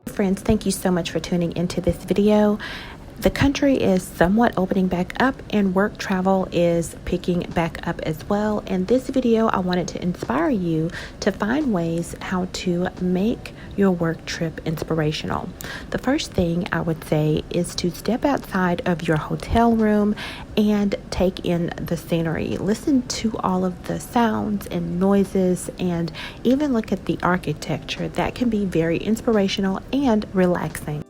Friends, thank you so much for tuning into this video. The country is somewhat opening back up and work travel is picking back up as well. In this video, I wanted to inspire you to find ways how to make your work trip inspirational. The first thing I would say is to step outside of your hotel room and take in the scenery. Listen to all of the sounds and noises and even look at the architecture. That can be very inspirational and relaxing.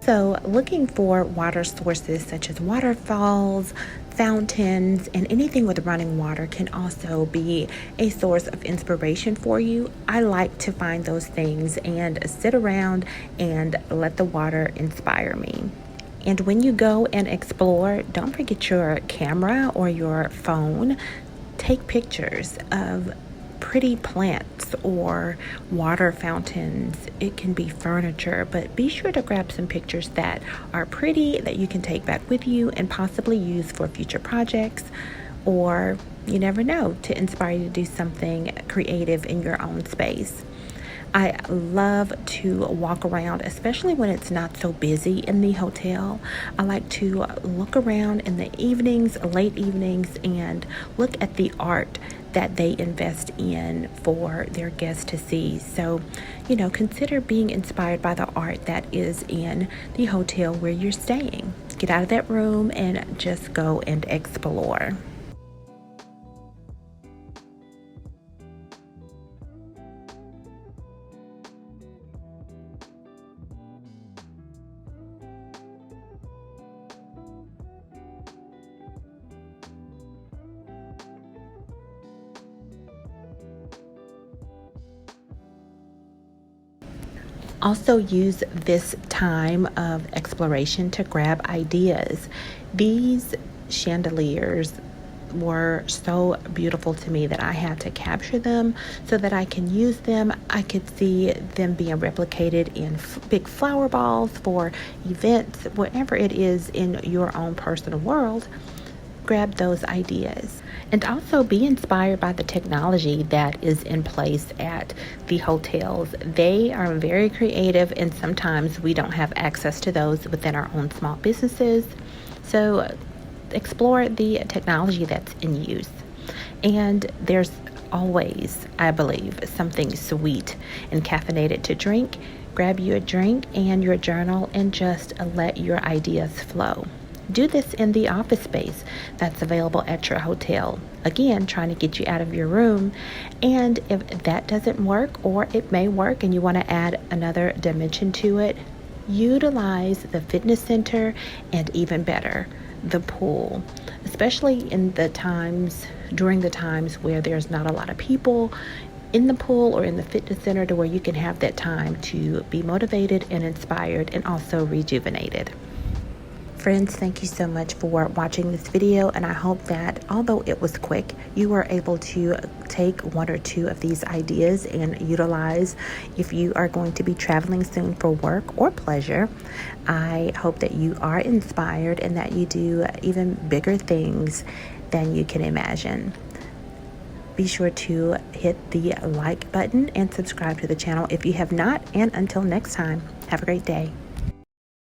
So looking for water sources such as waterfalls, fountains, and anything with running water can also be a source of inspiration for you. I like to find those things and sit around and let the water inspire me. And when you go and explore, don't forget your camera or your phone. Take pictures of pretty plants or water fountains. It can be furniture, but be sure to grab some pictures that are pretty that you can take back with you and possibly use for future projects, or you never know, to inspire you to do something creative in your own space. I love to walk around, especially when it's not so busy in the hotel. I like to look around in the evenings, late evenings, and look at the art that they invest in for their guests to see. So, consider being inspired by the art that is in the hotel where you're staying. Get out of that room and just go and explore. Also use this time of exploration to grab ideas. These chandeliers were so beautiful to me that I had to capture them so that I can use them. I could see them being replicated in big flower balls for events, whatever it is in your own personal world. Grab those ideas. And also be inspired by the technology that is in place at the hotels. They are very creative, and sometimes we don't have access to those within our own small businesses. So explore the technology that's in use. And there's always, I believe, something sweet and caffeinated to drink. Grab you a drink and your journal and just let your ideas flow. Do this in the office space that's available at your hotel. Again, trying to get you out of your room. And if that doesn't work, or it may work and you want to add another dimension to it, utilize the fitness center, and even better, the pool. Especially during the times where there's not a lot of people in the pool or in the fitness center, to where you can have that time to be motivated and inspired and also rejuvenated. Friends, thank you so much for watching this video, and I hope that although it was quick, you were able to take one or two of these ideas and utilize if you are going to be traveling soon for work or pleasure. I hope that you are inspired and that you do even bigger things than you can imagine. Be sure to hit the like button and subscribe to the channel if you have not, and until next time, have a great day.